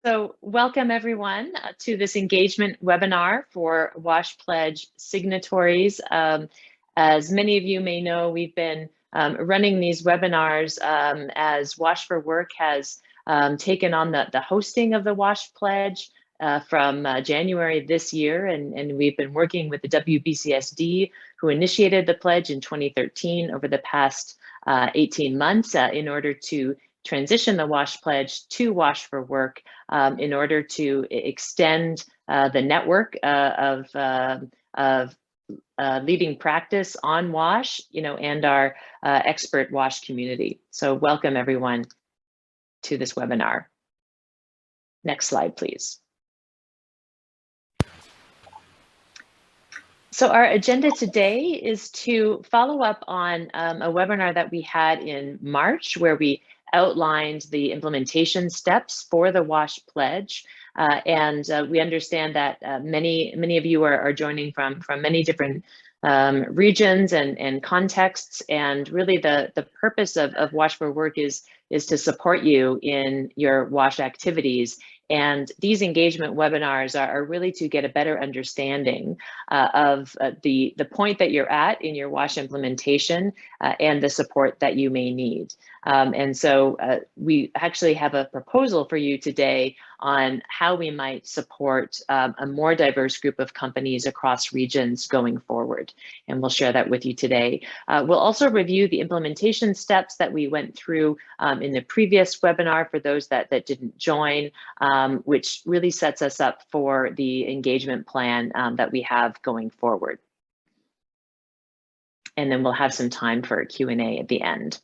So welcome everyone to this engagement webinar for WASH Pledge signatories. As many of you may know, we've been running these webinars as WASH4Work has taken on the hosting of the WASH Pledge from January this year, and we've been working with the WBCSD, who initiated the pledge in 2013 over the past 18 months in order to transition the WASH Pledge to WASH4Work in order to extend the network of leading practice on WASH, and our expert WASH community. So welcome everyone to this webinar. Next slide, please. So our agenda today is to follow up on a webinar that we had in March, where we outlined the implementation steps for the WASH Pledge. We understand that many of you are joining from many different regions and contexts. And really the purpose of WASH4Work is to support you in your WASH activities. And these engagement webinars are really to get a better understanding of the point that you're at in your WASH implementation and the support that you may need. So we actually have a proposal for you today on how we might support a more diverse group of companies across regions going forward. And we'll share that with you today. We'll also review the implementation steps that we went through in the previous webinar for those that didn't join, which really sets us up for the engagement plan that we have going forward. And then we'll have some time for a Q&A at the end.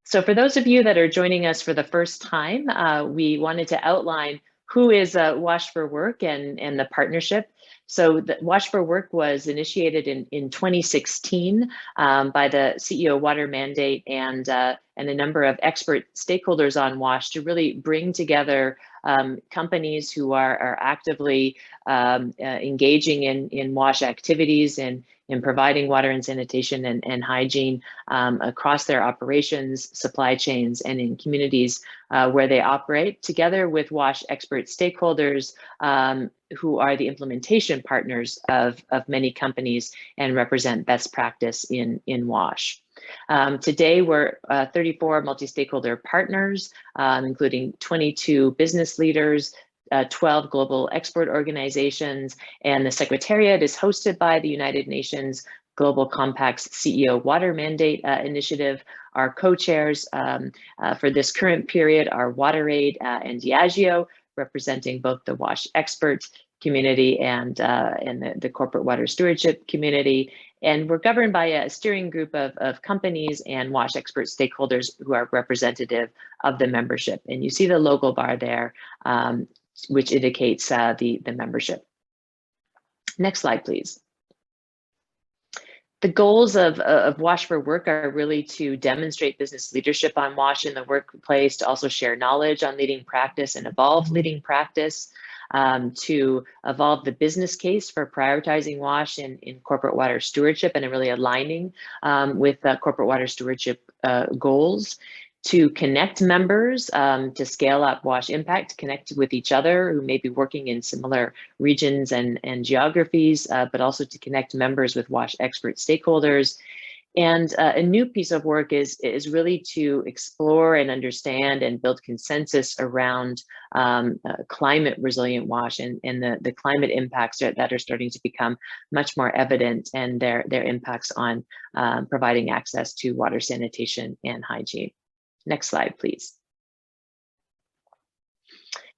So for those of you that are joining us for the first time, we wanted to outline who is WASH4Work and the partnership. So the WASH4Work was initiated in 2016 by the CEO Water Mandate and a number of expert stakeholders on WASH to really bring together companies who are actively engaging in WASH activities and in providing water and sanitation and hygiene across their operations, supply chains, and in communities where they operate, together with WASH expert stakeholders who are the implementation partners of many companies and represent best practice in WASH. Today, we're 34 multi-stakeholder partners, including 22 business leaders, 12 global export organizations, and the Secretariat is hosted by the United Nations Global Compact's CEO Water Mandate Initiative. Our co-chairs for this current period are WaterAid and Diageo, representing both the WASH expert community and the corporate water stewardship community. And we're governed by a steering group of companies and WASH expert stakeholders who are representative of the membership. And you see the logo bar there, which indicates the membership. Next slide, please. The goals of WASH4Work are really to demonstrate business leadership on WASH in the workplace, to also share knowledge on leading practice and evolve leading practice, to evolve the business case for prioritizing WASH in corporate water stewardship and really aligning with corporate water stewardship goals, to connect members to scale up WASH impact, to connect with each other who may be working in similar regions and geographies, but also to connect members with WASH expert stakeholders. And a new piece of work is really to explore and understand and build consensus around climate resilient WASH and the climate impacts that are starting to become much more evident, and their impacts on providing access to water, sanitation, and hygiene. Next slide, please.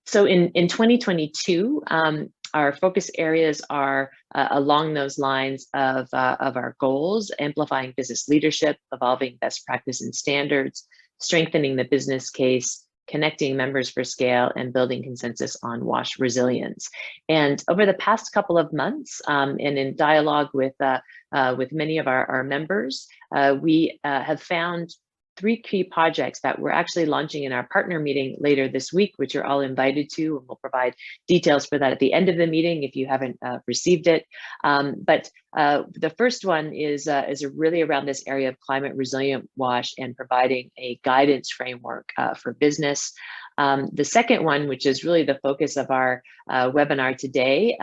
So in 2022, our focus areas are along those lines of our goals: amplifying business leadership, evolving best practice and standards, strengthening the business case, connecting members for scale, and building consensus on WASH resilience. And over the past couple of months, and in dialogue with many of our members, we have found 3 key projects that we're actually launching in our partner meeting later this week, which you're all invited to, and we'll provide details for that at the end of the meeting if you haven't received it. But the first one is really around this area of climate resilient WASH and providing a guidance framework for business. The second one, which is really the focus of our webinar today,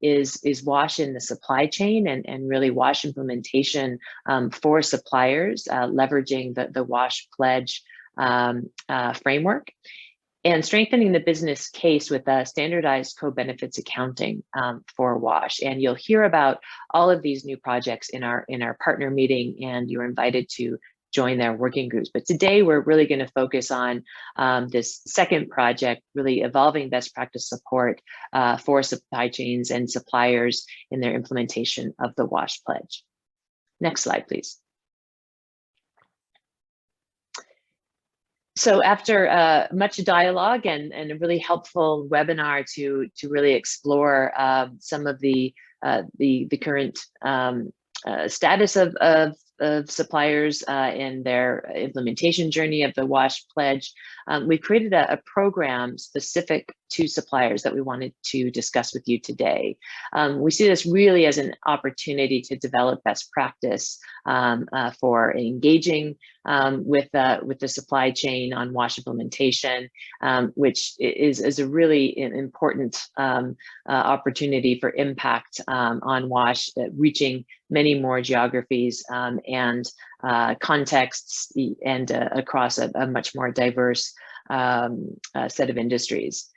is WASH in the supply chain and really WASH implementation for suppliers, leveraging the WASH pledge framework, and strengthening the business case with standardized co-benefits accounting for WASH. And you'll hear about all of these new projects in our partner meeting, and you're invited to join their working groups. But today we're really going to focus on this second project, really evolving best practice support for supply chains and suppliers in their implementation of the WASH pledge. Next slide, please. So after much dialogue and a really helpful webinar to really explore some of the current status of suppliers in their implementation journey of the WASH pledge, we created a program specific to suppliers that we wanted to discuss with you today. We see this really as an opportunity to develop best practice for engaging with the supply chain on WASH implementation, which is a really important opportunity for impact on WASH, reaching many more geographies and contexts and across a much more diverse set of industries.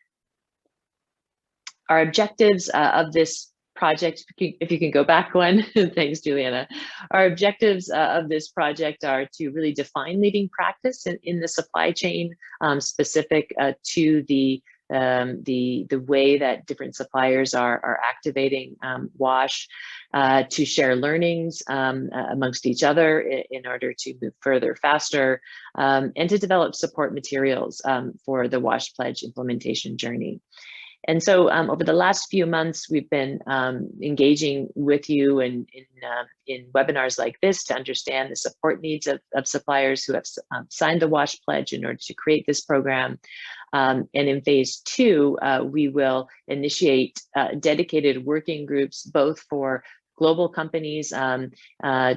Our objectives of this project, if you can go back one, thanks, Juliana. Our objectives of this project are to really define leading practice in the supply chain, specific to the way that different suppliers are activating WASH, to share learnings amongst each other in order to move further faster, and to develop support materials for the WASH pledge implementation journey. And so over the last few months, we've been engaging with you in webinars like this to understand the support needs of suppliers who have signed the WASH pledge in order to create this program. And in phase 2, we will initiate dedicated working groups, both for global companies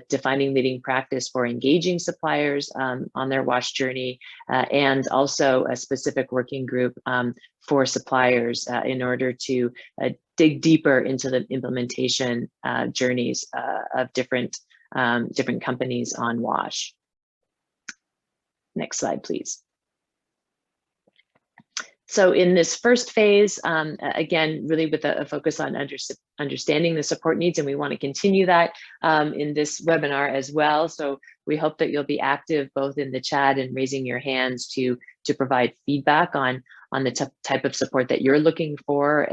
defining leading practice for engaging suppliers on their WASH journey, and also a specific working group for suppliers in order to dig deeper into the implementation journeys of different companies on WASH. Next slide, please. So in this first phase, again, really with a focus on understanding the support needs, and we want to continue that in this webinar as well. So we hope that you'll be active both in the chat and raising your hands to provide feedback on the type of support that you're looking for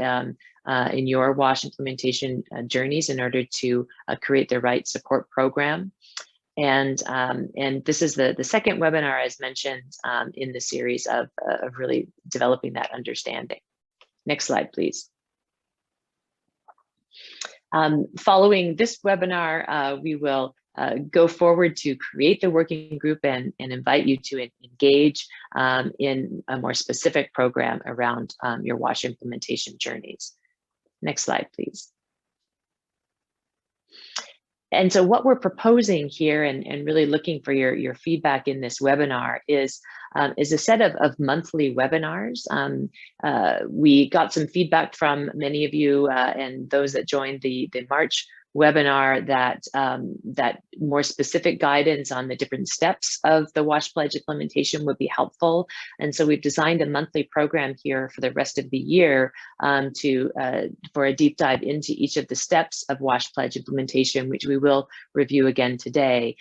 in your WASH implementation journeys in order to create the right support program. And this is the second webinar, as mentioned, in the series of really developing that understanding. Next slide, please. Following this webinar, we will go forward to create the working group and invite you to engage in a more specific program around your WASH implementation journeys. Next slide, please. And so what we're proposing here and really looking for your feedback in this webinar is a set of monthly webinars. We got some feedback from many of you and those that joined the March webinar that more specific guidance on the different steps of the WASH pledge implementation would be helpful. And so we've designed a monthly program here for the rest of the year for a deep dive into each of the steps of WASH pledge implementation, which we will review again today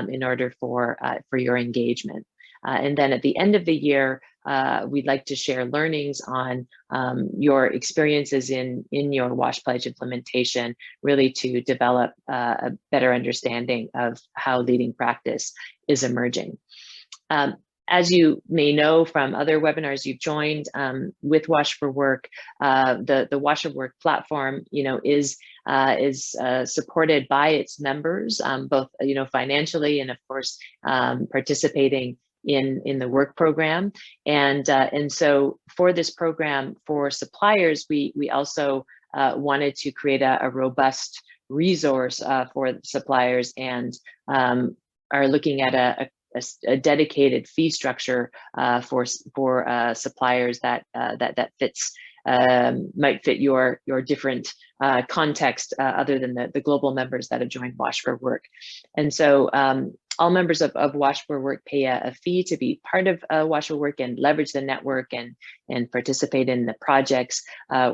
in order for your engagement. And then at the end of the year, we'd like to share learnings on your experiences in your WASH pledge implementation, really to develop a better understanding of how leading practice is emerging. As you may know from other webinars you've joined with WASH4Work, the WASH4Work platform, is supported by its members, both financially and of course participating in the work program. And so for this program for suppliers, we also wanted to create a robust resource for suppliers, and are looking at a dedicated fee structure for suppliers that fits might fit your different context other than the global members that have joined WASH4Work. And so all members of WASH4Work pay a fee to be part of WASH4Work and leverage the network and participate in the projects,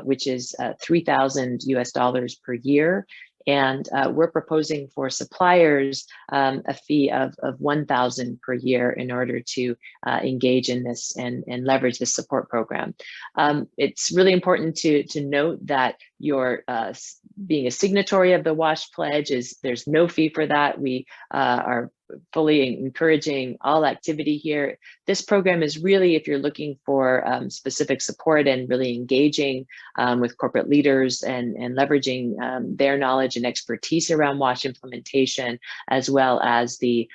which is $3,000 per year. And we're proposing for suppliers a fee of $1,000 per year in order to engage in this and leverage this support program. It's really important to note that your being a signatory of the WASH pledge there's no fee for that. We are fully encouraging all activity here. This program is really, if you're looking for specific support and really engaging with corporate leaders and leveraging their knowledge and expertise around WASH implementation, as well as the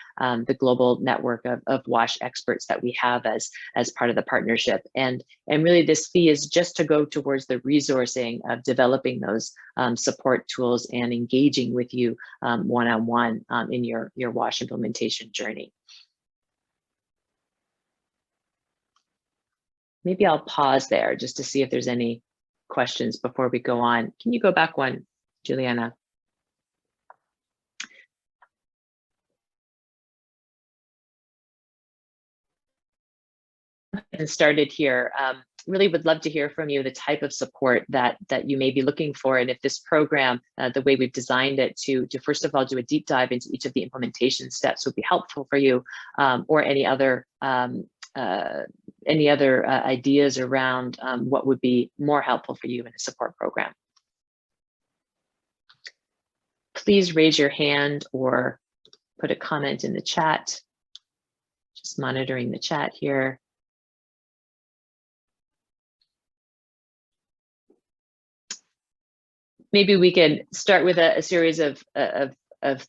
global network of WASH experts that we have as part of the partnership. And really this fee is just to go towards the resourcing of developing those support tools and engaging with you one-on-one in your WASH implementation journey. Maybe I'll pause there just to see if there's any questions before we go on. Can you go back one, Juliana? And started here. Really would love to hear from you the type of support that you may be looking for, and if this program, the way we've designed it to first of all do a deep dive into each of the implementation steps would be helpful for you, or any other ideas around what would be more helpful for you in a support program. Please raise your hand or put a comment in the chat. Just monitoring the chat here. Maybe we can start with a series of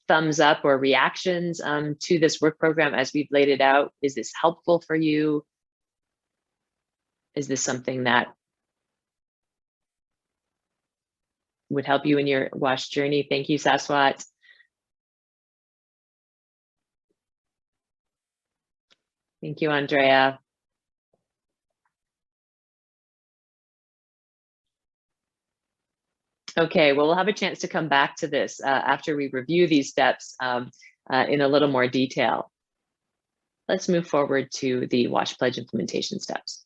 thumbs up or reactions to this work program as we've laid it out. Is this helpful for you? Is this something that would help you in your WASH journey? Thank you, Saswat. Thank you, Andrea. Okay, well, we'll have a chance to come back to this after we review these steps in a little more detail. Let's move forward to the WASH Pledge implementation steps.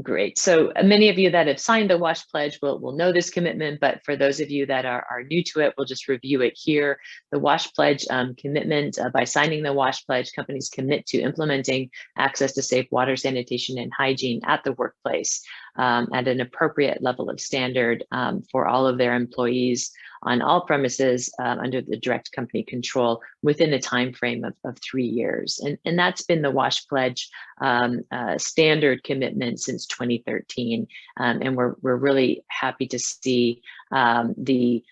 Great. So many of you that have signed the WASH Pledge will know this commitment, but for those of you that are new to it, we'll just review it here. The WASH Pledge commitment, by signing the WASH Pledge, companies commit to implementing access to safe water, sanitation, and hygiene at the workplace at an appropriate level of standard for all of their employees on all premises under the direct company control within a time frame of 3 years. And that's been the WASH Pledge standard commitment since 2013. And we're really happy to see the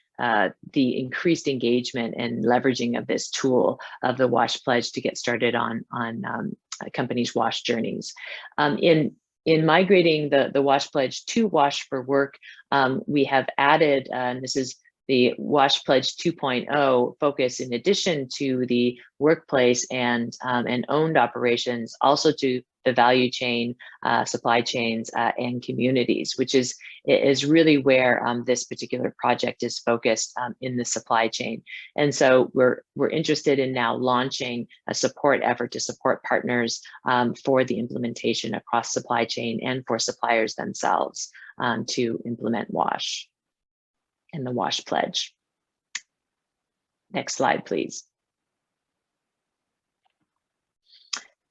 increased engagement and leveraging of this tool of the WASH Pledge to get started on companies' WASH journeys. In migrating the WASH Pledge to WASH4Work, we have added, and this is the WASH Pledge 2.0 focus, in addition to the workplace and owned operations, also to the value chain, supply chains, and communities, which is really where this particular project is focused in the supply chain. And so we're interested in now launching a support effort to support partners for the implementation across supply chain and for suppliers themselves to implement WASH and the WASH Pledge. Next slide, please.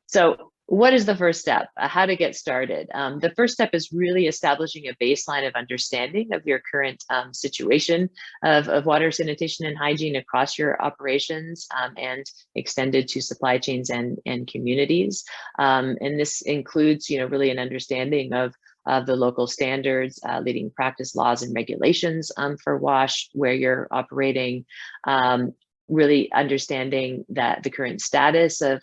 So What is the first step? How to get started? The first step is really establishing a baseline of understanding of your current situation of water, sanitation, and hygiene across your operations and extended to supply chains and communities. And this includes, really an understanding of the local standards, leading practice laws and regulations for WASH, where you're operating, really understanding that the current status of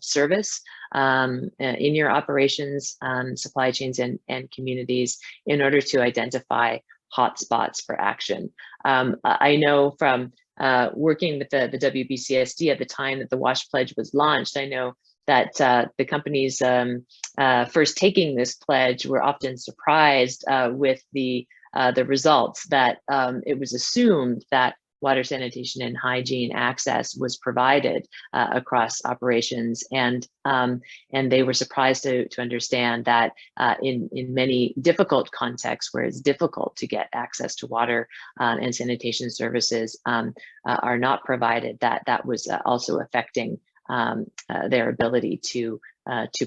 service in your operations, supply chains, and communities in order to identify hotspots for action. I know from working with the WBCSD at the time that the WASH Pledge was launched, I know that the companies first taking this pledge were often surprised with the results, that it was assumed that water, sanitation, and hygiene access was provided across operations, and they were surprised to understand that in many difficult contexts where it's difficult to get access to water and sanitation services are not provided, that was also affecting their ability to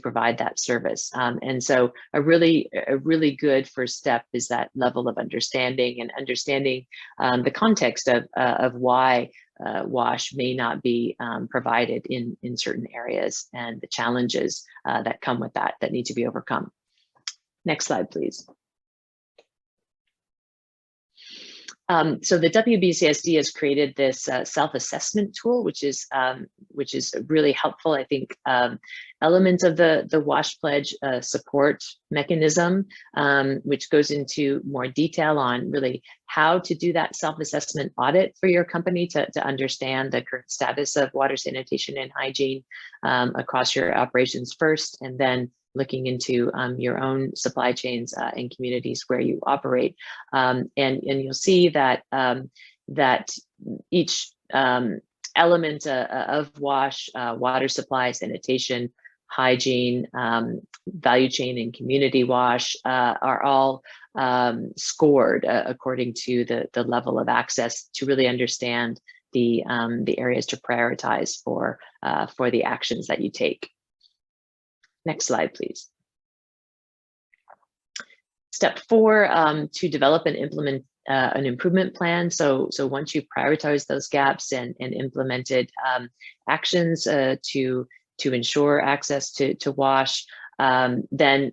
provide that service. And so a really good first step is that level of understanding, and understanding the context of why WASH may not be provided in certain areas, and the challenges that come with that need to be overcome. Next slide, please. So the WBCSD has created this self-assessment tool, which is really helpful. I think element of the WASH Pledge support mechanism, which goes into more detail on really how to do that self-assessment audit for your company to understand the current status of water, sanitation, and hygiene across your operations first, and then looking into your own supply chains and communities where you operate. And you'll see that that each element of WASH, water supply, sanitation, hygiene, value chain, and community WASH are all scored according to the level of access, to really understand the areas to prioritize for the actions that you take. Next slide, please. Step 4, to develop and implement an improvement plan. So once you've prioritized those gaps and implemented actions to ensure access to WASH, then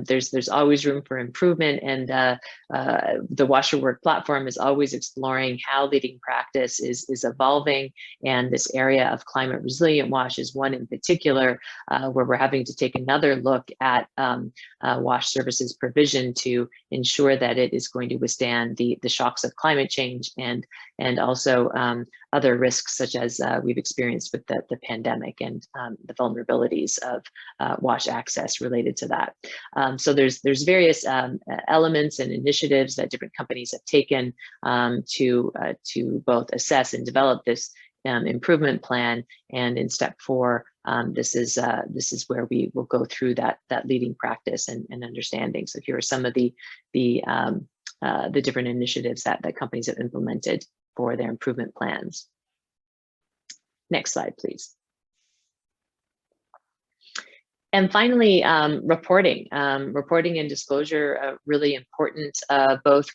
there's always room for improvement, and the WASH4Work platform is always exploring how leading practice is evolving, and this area of climate resilient WASH is one in particular where we're having to take another look at WASH services provision to ensure that it is going to withstand the shocks of climate change, and also other risks such as we've experienced with the pandemic, and the vulnerabilities of WASH access related to that. So there's various elements and initiatives that different companies have taken to both assess and develop this improvement plan. And in step 4, this is where we will go through that leading practice and understanding. So here are some of the different initiatives that companies have implemented for their improvement plans. Next slide, please. And finally, reporting and disclosure, really important, both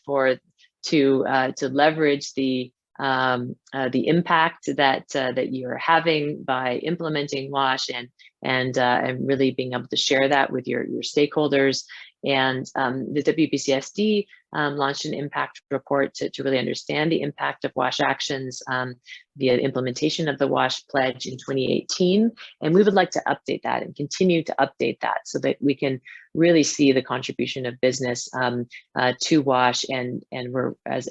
to leverage the impact that you're having by implementing WASH, and really being able to share that with your stakeholders. And the WBCSD launched an impact report to really understand the impact of WASH actions via implementation of the WASH Pledge in 2018. And we would like to update that and continue to update that so that we can really see the contribution of business to WASH. And we're, as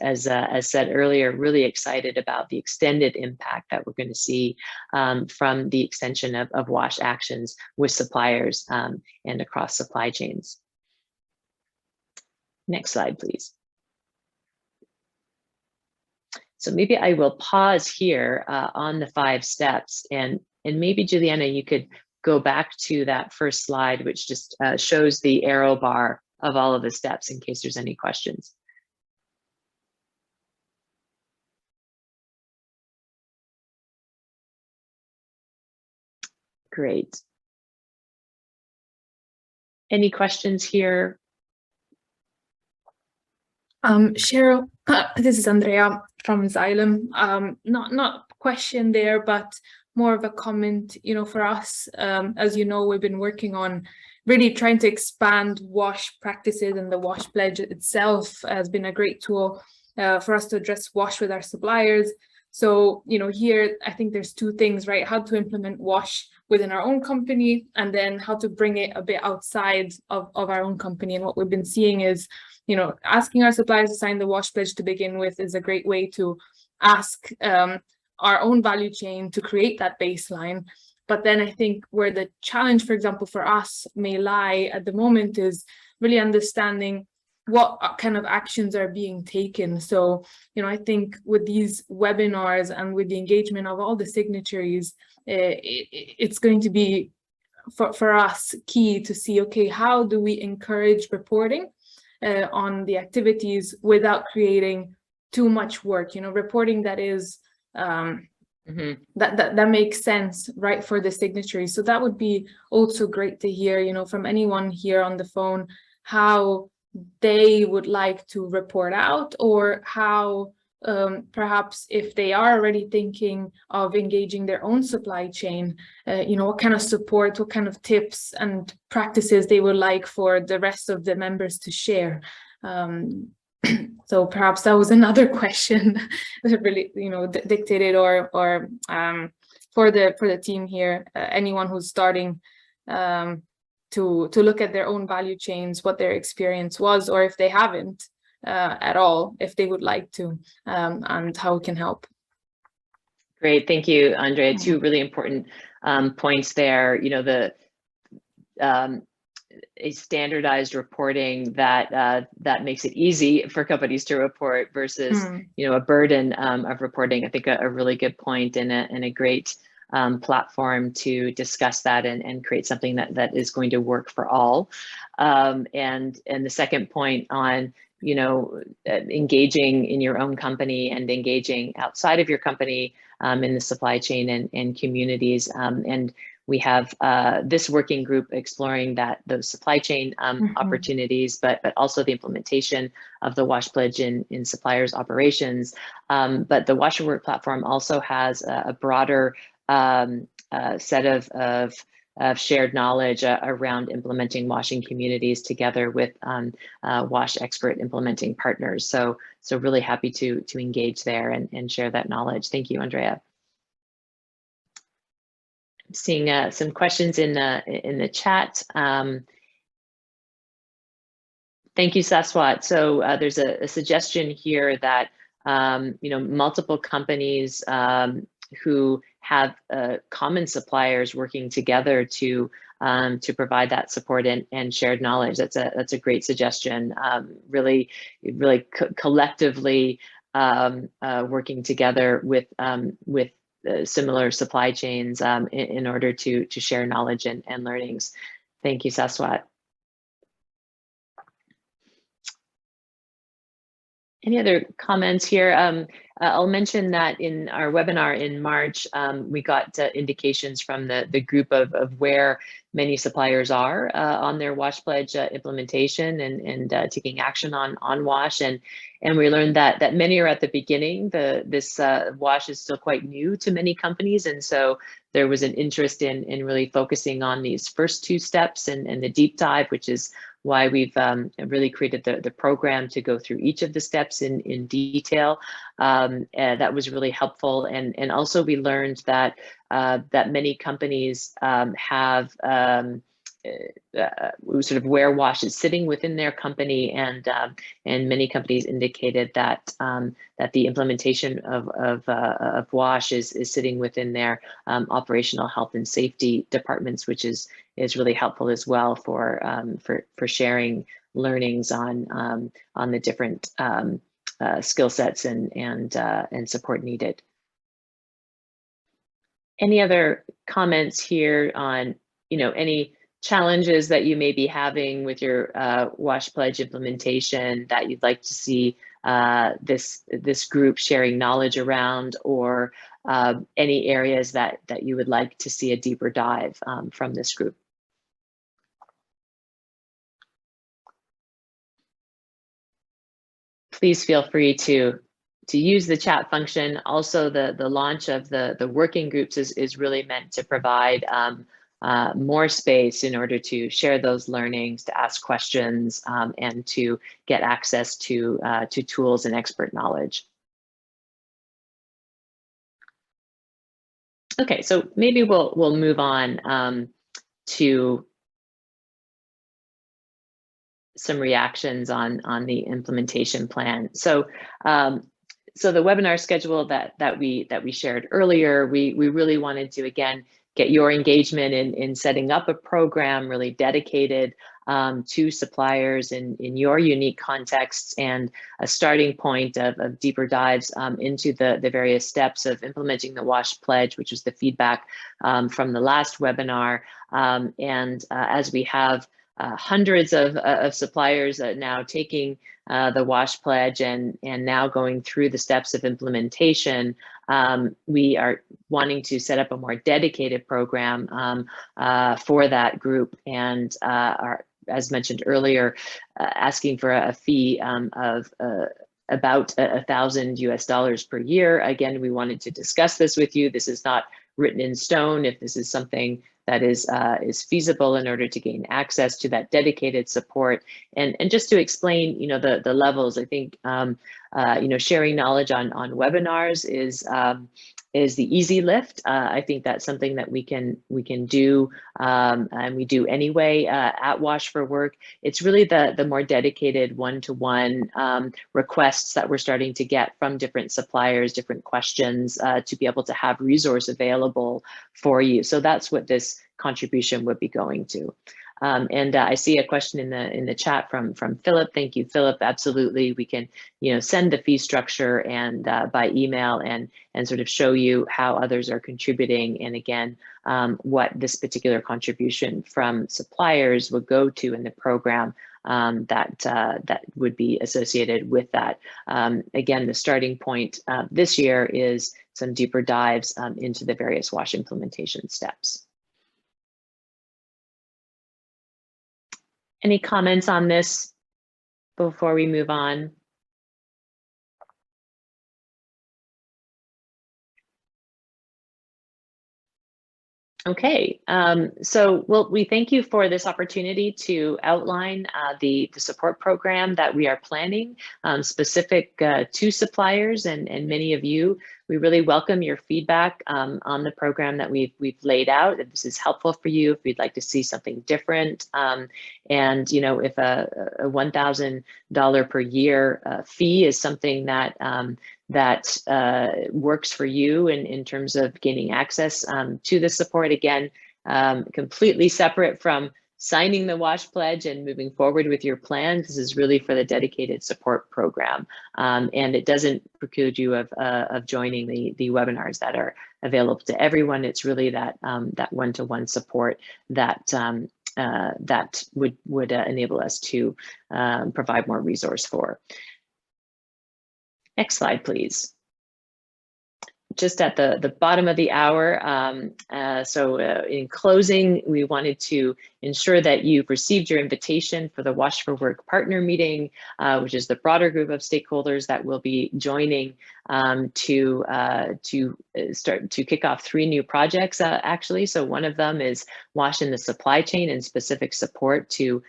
said earlier, really excited about the extended impact that we're going to see from the extension of WASH actions with suppliers and across supply chains. Next slide, please. So maybe I will pause here on the 5 steps, and maybe Juliana, you could go back to that first slide, which just shows the arrow bar of all of the steps in case there's any questions. Great. Any questions here? Cheryl, this is Andrea from Xylem. Not question there, but more of a comment. You know, for us, as you know, we've been working on really trying to expand WASH practices, and the WASH pledge itself has been a great tool for us to address WASH with our suppliers. So, you know, here I think there's two things, right? How to implement WASH within our own company, and then how to bring it a bit outside of our own company. And what we've been seeing is, you know, asking our suppliers to sign the WASH pledge to begin with is a great way to ask our own value chain to create that baseline. But then I think where the challenge, for example, for us may lie at the moment is really understanding what kind of actions are being taken. So, you know, I think with these webinars and with the engagement of all the signatories, it's going to be for us key to see, okay, how do we encourage reporting on the activities without creating too much work, you know, reporting that is that makes sense, right, for the signatories. So that would be also great to hear, you know, from anyone here on the phone, how they would like to report out, or how perhaps if they are already thinking of engaging their own supply chain, you know, what kind of support, what kind of tips and practices they would like for the rest of the members to share. So perhaps that was another question that really, you know, dictated or for the team here, anyone who's starting to look at their own value chains, what their experience was, or if they haven't at all, if they would like to, and how we can help. Great, thank you, Andrea. Two really important points there. You know, a standardized reporting that makes it easy for companies to report versus you know, a burden of reporting. I think a really good point, and a great platform to discuss that and create something that is going to work for all. And the second point on, you know, engaging in your own company and engaging outside of your company in the supply chain and communities. And we have this working group exploring those supply chain opportunities, but also the implementation of the WASH pledge in suppliers' operations. But the WASH4Work platform also has a broader set of shared knowledge around implementing washing communities together with WASH expert implementing partners. So really happy to engage there and share that knowledge. Thank you, Andrea. I'm seeing some questions in the chat. Thank you, Saswat. So there's a suggestion here that you know, multiple companies who have common suppliers working together to provide that support and shared knowledge. That's a great suggestion. Really collectively working together with similar supply chains in order to share knowledge and learnings. Thank you, Saswat. Any other comments here? I'll mention that in our webinar in March, we got indications from the group of where many suppliers are on their WASH pledge implementation and taking action on WASH, and we learned that many are at the beginning. This WASH is still quite new to many companies, and so there was an interest in really focusing on these first two steps and the deep dive, which is why we've really created the program to go through each of the steps in detail. That was really helpful, and also we learned that many companies have sort of where WASH is sitting within their company, and many companies indicated that that the implementation of WASH is sitting within their operational health and safety departments, which is really helpful as well for sharing learnings on the different skill sets and support needed. Any other comments here on, you know, any challenges that you may be having with your WASH pledge implementation that you'd like to see this group sharing knowledge around, or any areas that you would like to see a deeper dive from this group? please feel free to use the chat function. Also, the launch of the working groups is really meant to provide more space in order to share those learnings, to ask questions, and to get access to tools and expert knowledge. Okay, so maybe we'll move on to some reactions on the implementation plan. So so the webinar schedule that we shared earlier, we really wanted to again get your engagement in setting up a program really dedicated to suppliers in your unique contexts, and a starting point of deeper dives into the various steps of implementing the WASH pledge, which was the feedback from the last webinar. As we have hundreds of suppliers now taking the WASH pledge and now going through the steps of implementation, we are wanting to set up a more dedicated program for that group, and are, as mentioned earlier, asking for a fee of about $1,000 per year. Again, we wanted to discuss this with you. This is not written in stone. If this is something that is feasible in order to gain access to that dedicated support, and just to explain, the levels. I think sharing knowledge on webinars is the easy lift. I think that's something that we can do, and we do anyway at WASH4Work. It's really the more dedicated one-to-one requests that we're starting to get from different suppliers, different questions, to be able to have resource available for you. So that's what this contribution would be going to. I see a question in the chat from Philip. Thank you, Philip. Absolutely, we can send the fee structure and by email and sort of show you how others are contributing, and again what this particular contribution from suppliers would go to in the program that would be associated with that. Again, the starting point this year is some deeper dives into the various WASH implementation steps. Any comments on this before we move on? Okay, so we thank you for this opportunity to outline the support program that we are planning, specific to suppliers and many of you. We really welcome your feedback on the program that we've laid out. If this is helpful for you, if you'd like to see something different, and if a $1,000 per year fee is something that works for you in terms of gaining access to the support. Again, completely separate from signing the WASH pledge and moving forward with your plans. This is really for the dedicated support program, and it doesn't preclude you of joining the webinars that are available to everyone. It's really that one-to-one support that that would enable us to provide more resource for. Next slide, please. Just at the bottom of the hour, in closing, we wanted to ensure that you've received your invitation for the WASH4Work partner meeting, which is the broader group of stakeholders that will be joining to start to kick off 3 new projects, actually. So one of them is WASH in the supply chain and specific support to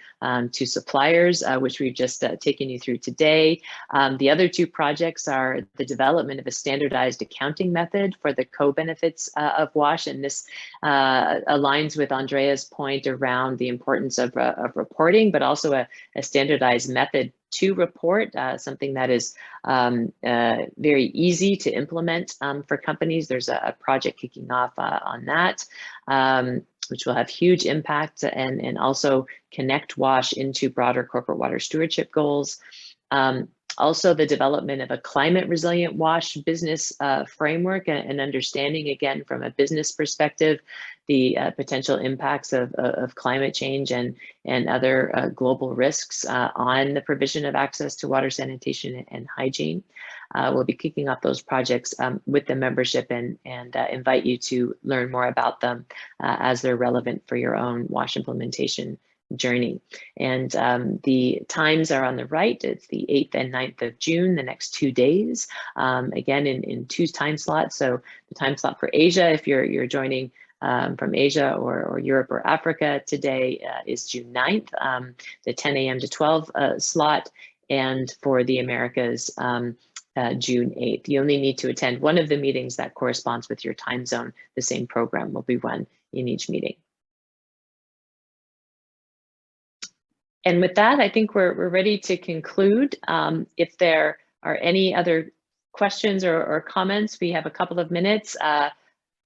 suppliers, which we've just taken you through today. The other 2 projects are the development of a standardized accounting method for the co-benefits of WASH, and this aligns with Andrea's point around the importance of reporting, but also a standardized method to report, something that is very easy to implement for companies. There's a project kicking off on that, which will have huge impact and also connect WASH into broader corporate water stewardship goals. Also, the development of a climate resilient WASH business framework and understanding, again, from a business perspective, the potential impacts of climate change and other global risks on the provision of access to water, sanitation, and hygiene. We'll be kicking off those projects with the membership and invite you to learn more about them as they're relevant for your own WASH implementation journey. And the times are on the right. It's the 8th and 9th of June, the next 2 days, again in 2 time slots. So the time slot for Asia, if you're joining from Asia or Europe or Africa today, is June 9th, the 10 a.m. to 12 slot, and for the Americas, June 8th. You only need to attend one of the meetings that corresponds with your time zone. The same program will be run in each meeting. And with that, I think we're ready to conclude. If there are any other questions or comments, we have a couple of minutes.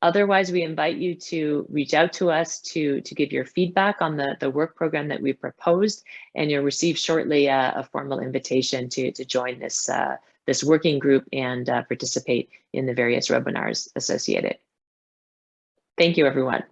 Otherwise, we invite you to reach out to us to give your feedback on the work program that we proposed, and you'll receive shortly a formal invitation to join this working group and participate in the various webinars associated. Thank you, everyone.